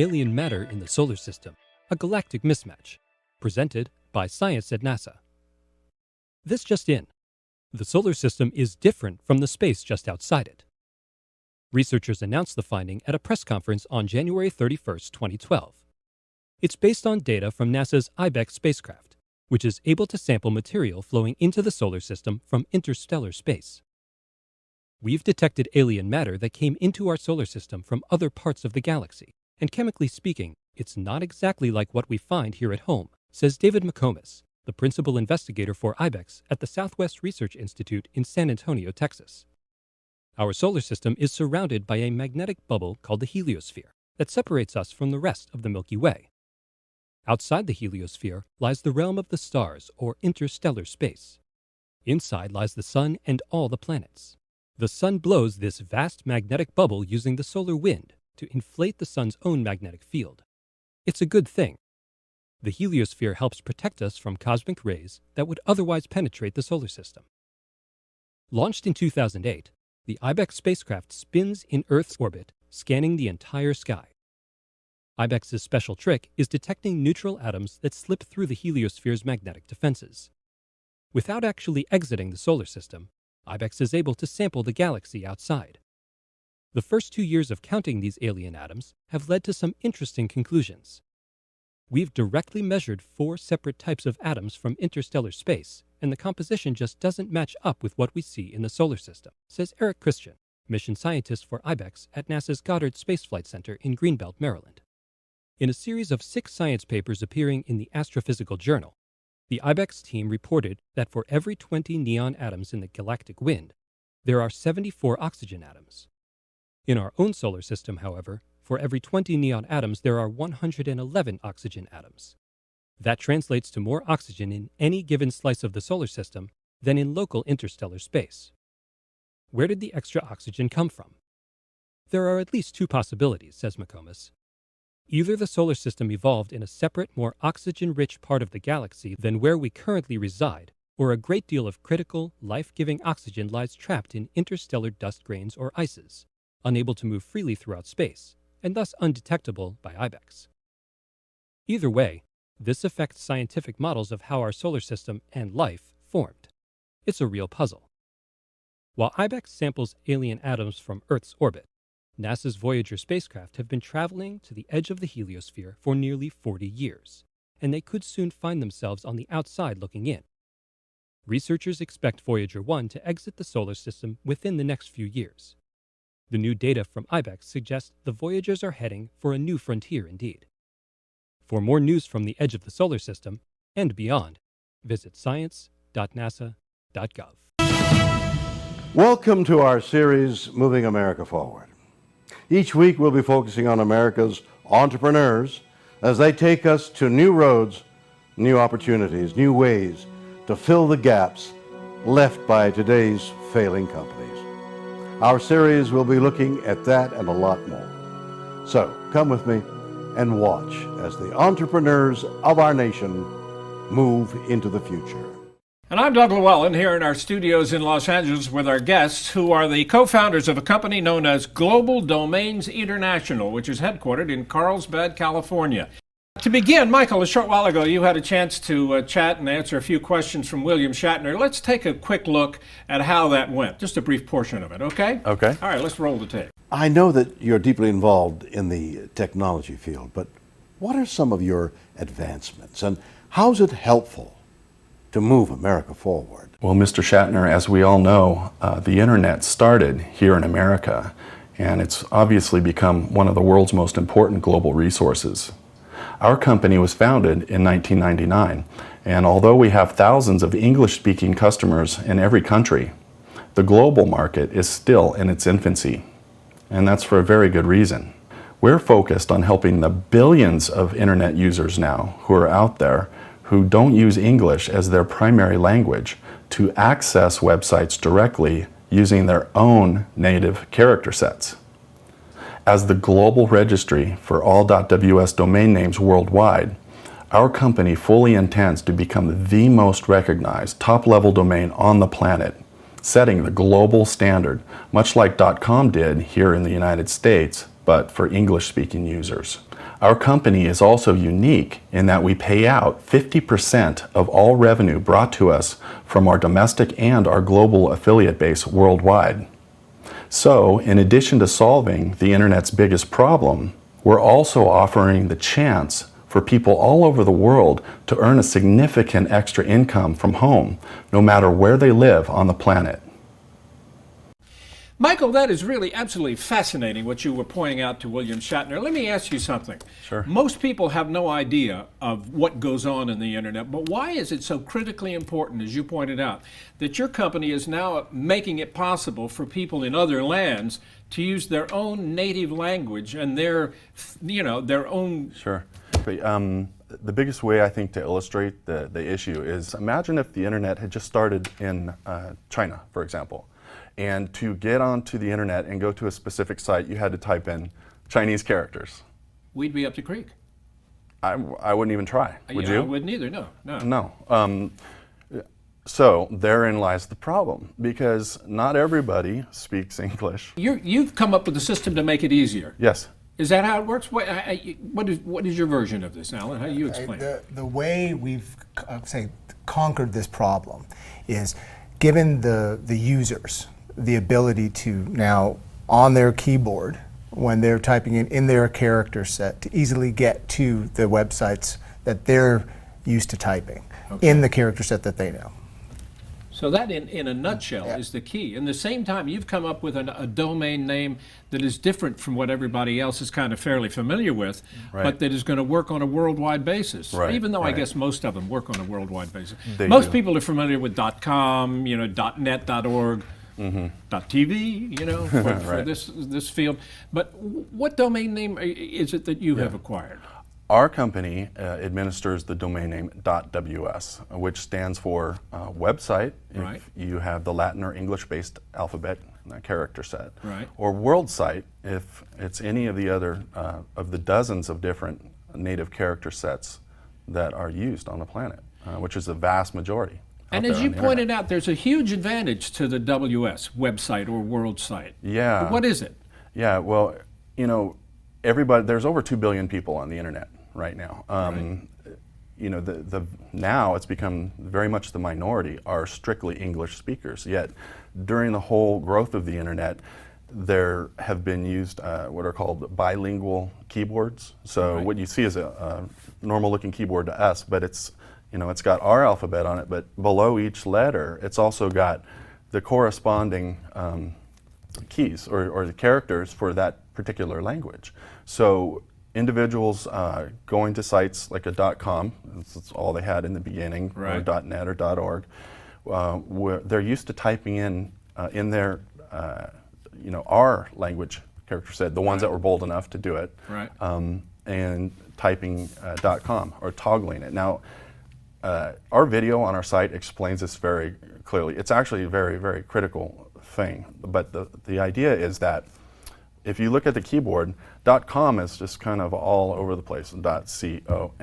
Alien Matter in the Solar System, a Galactic Mismatch, presented by Science at NASA. This just in. The solar system is different from the space just outside it. Researchers announced the finding at a press conference on January 31, 2012. It's based on data from NASA's IBEX spacecraft, which is able to sample material flowing into the solar system from interstellar space. We've detected alien matter that came into our solar system from other parts of the galaxy, and chemically speaking, it's not exactly like what we find here at home, says David McComas, the principal investigator for IBEX at the Southwest Research Institute in San Antonio, Texas. Our solar system is surrounded by a magnetic bubble called the heliosphere that separates us from the rest of the Milky Way. Outside the heliosphere lies the realm of the stars, or interstellar space. Inside lies the sun and all the planets. The sun blows this vast magnetic bubble using the solar wind to inflate the sun's own magnetic field. It's a good thing. The heliosphere helps protect us from cosmic rays that would otherwise penetrate the solar system. Launched in 2008, the IBEX spacecraft spins in Earth's orbit, scanning the entire sky. IBEX's special trick is detecting neutral atoms that slip through the heliosphere's magnetic defenses. Without actually exiting the solar system, IBEX is able to sample the galaxy outside. The first 2 years of counting these alien atoms have led to some interesting conclusions. We've directly measured 4 separate types of atoms from interstellar space, and the composition just doesn't match up with what we see in the solar system, says Eric Christian, mission scientist for IBEX at NASA's Goddard Space Flight Center in Greenbelt, Maryland. In a series of 6 science papers appearing in the Astrophysical Journal, the IBEX team reported that for every 20 neon atoms in the galactic wind, there are 74 oxygen atoms. In our own solar system, however, for every 20 neon atoms, there are 111 oxygen atoms. That translates to more oxygen in any given slice of the solar system than in local interstellar space. Where did the extra oxygen come from? There are at least 2 possibilities, says McComas. Either the solar system evolved in a separate, more oxygen-rich part of the galaxy than where we currently reside, or a great deal of critical, life-giving oxygen lies trapped in interstellar dust grains or ices, unable to move freely throughout space, and thus undetectable by IBEX. Either way, this affects scientific models of how our solar system and life formed. It's a real puzzle. While IBEX samples alien atoms from Earth's orbit, NASA's Voyager spacecraft have been traveling to the edge of the heliosphere for nearly 40 years, and they could soon find themselves on the outside looking in. Researchers expect Voyager 1 to exit the solar system within the next few years. The new data from IBEX suggests the Voyagers are heading for a new frontier indeed. For more news from the edge of the solar system and beyond, visit science.nasa.gov. Welcome to our series, Moving America Forward. Each week we'll be focusing on America's entrepreneurs as they take us to new roads, new opportunities, new ways to fill the gaps left by today's failing companies. Our series will be looking at that and a lot more. So come with me and watch as the entrepreneurs of our nation move into the future. And I'm Doug Llewellyn here in our studios in Los Angeles with our guests who are the co-founders of a company known as Global Domains International, which is headquartered in Carlsbad, California. To begin, Michael, a short while ago you had a chance to chat and answer a few questions from William Shatner. Let's take a quick look at how that went, just a brief portion of it, okay? Okay. All right, let's roll the tape. I know that you're deeply involved in the technology field, but what are some of your advancements and how's it helpful to move America forward? Well, Mr. Shatner, as we all know, the internet started here in America, and it's obviously become one of the world's most important global resources. Our company was founded in 1999, and although we have thousands of English-speaking customers in every country, the global market is still in its infancy, and that's for a very good reason. We're focused on helping the billions of internet users now who are out there who don't use English as their primary language to access websites directly using their own native character sets. As the global registry for all .ws domain names worldwide, our company fully intends to become the most recognized top-level domain on the planet, setting the global standard, much like .com did here in the United States, but for English-speaking users. Our company is also unique in that we pay out 50% of all revenue brought to us from our domestic and our global affiliate base worldwide. So, in addition to solving the internet's biggest problem, we're also offering the chance for people all over the world to earn a significant extra income from home, no matter where they live on the planet. Michael, that is really absolutely fascinating what you were pointing out to William Shatner. Let me ask you something. Sure. Most people have no idea of what goes on in the internet, but why is it so critically important, as you pointed out, that your company is now making it possible for people in other lands to use their own native language and their own... Sure. The biggest way I think to illustrate the issue is, imagine if the internet had just started in China, for example. And to get onto the internet and go to a specific site, you had to type in Chinese characters. We'd be up the creek. I wouldn't even try. Would you? I wouldn't either, no. No. So therein lies the problem, because not everybody speaks English. You've come up with a system to make it easier. Yes. Is that how it works? What is your version of this, Alan? How do you explain it? The way we've conquered this problem is given the users the ability to now, on their keyboard, when they're typing in their character set, to easily get to the websites that they're used to typing in the character set that they know. So that, in a nutshell, is the key. In the same time, you've come up with a domain name that is different from what everybody else is kind of fairly familiar with, but that is going to work on a worldwide basis. Right, even though right. I guess most of them work on a worldwide basis. Most people are familiar with .com, .net, .org. .tv, for this field. But what domain name is it that you have acquired? Our company administers the domain name .ws, which stands for website, if you have the Latin or English-based alphabet character set, or world site, if it's any of the other of the dozens of different native character sets that are used on the planet, which is the vast majority. And as you pointed out, there's a huge advantage to the WS, website or world site. Yeah. But what is it? Yeah, well, everybody, there's over 2 billion people on the internet right now. Now it's become very much the minority are strictly English speakers, yet during the whole growth of the internet, there have been used what are called bilingual keyboards. So what you see is a normal looking keyboard to us, but it's got our alphabet on it, but below each letter, it's also got the corresponding keys or the characters for that particular language. So individuals going to sites like a .com, that's all they had in the beginning, or .net or .org, they're used to typing in their, our language character set, the ones that were bold enough to do it, and typing .com or toggling it. Now, our video on our site explains this very clearly. It's actually a very, very critical thing. But the idea is that if you look at the keyboard, .com is just kind of all over the place, .com. So,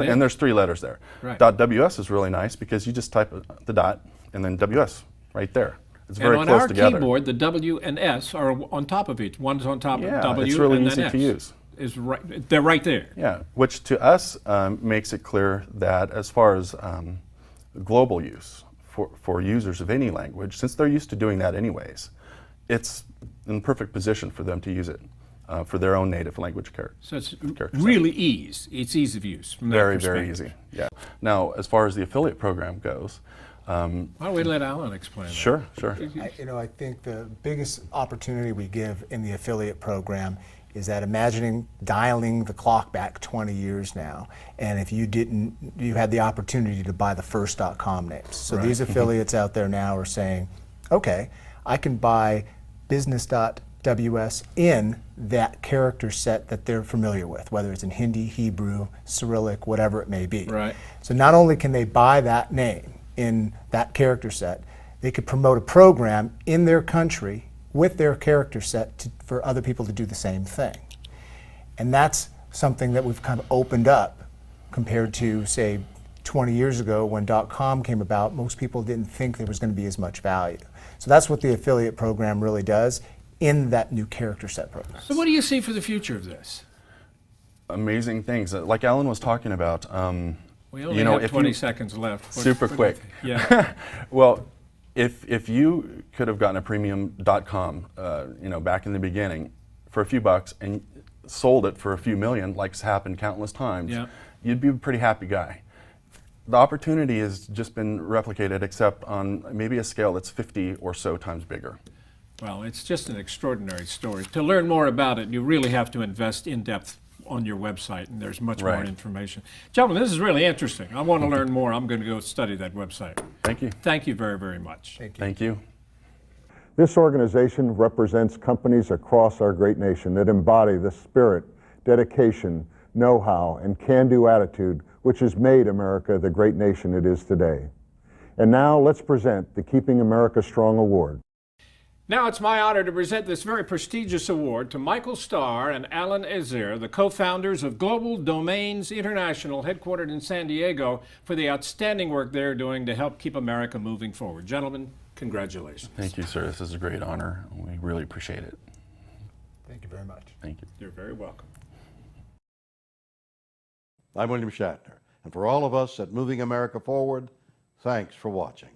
and there's 3 letters there. .ws is really nice because you just type the dot and then WS right there. It's very close together. And on our keyboard, the W and S are on top of each. One's on top of W it's really and easy then S. to use. They're right there. Yeah, which to us makes it clear that as far as global use for users of any language, since they're used to doing that anyways, it's in perfect position for them to use it for their own native language character. So it's really it's ease of use from that perspective. Very easy, yeah. Now, as far as the affiliate program goes, why don't we let Alan explain that? Sure. I think the biggest opportunity we give in the affiliate program is that imagining dialing the clock back 20 years now, and if you had the opportunity to buy the first .com names. So these affiliates out there now are saying, okay, I can buy business.ws in that character set that they're familiar with, whether it's in Hindi, Hebrew, Cyrillic, whatever it may be. So not only can they buy that name in that character set, they could promote a program in their country with their character set for other people to do the same thing. And that's something that we've kind of opened up compared to, say, 20 years ago when .com came about. Most people didn't think there was going to be as much value. So that's what the affiliate program really does in that new character set program. So what do you see for the future of this? amazing things. Like Alan was talking about, We only have 20 seconds left. Super quick. Yeah. Well, if you could have gotten a premium.com, back in the beginning for a few bucks and sold it for a few million, like's happened countless times, Yeah. you'd be a pretty happy guy. The opportunity has just been replicated, except on maybe a scale that's 50 or so times bigger. Well, it's just an extraordinary story. To learn more about it, you really have to invest in depth on your website, and there's much more Right. information. Gentlemen, this is really interesting. I want to learn more. I'm going to go study that website. Thank you. Thank you very, very much. Thank you. Thank you. This organization represents companies across our great nation that embody the spirit, dedication, know-how, and can-do attitude which has made America the great nation it is today. And now let's present the Keeping America Strong Award. Now it's my honor to present this very prestigious award to Michael Starr and Alan Ezer, the co-founders of Global Domains International, headquartered in San Diego, for the outstanding work they're doing to help keep America moving forward. Gentlemen, congratulations. Thank you, sir. This is a great honor. We really appreciate it. Thank you very much. Thank you. You're very welcome. I'm William Shatner, and for all of us at Moving America Forward, thanks for watching.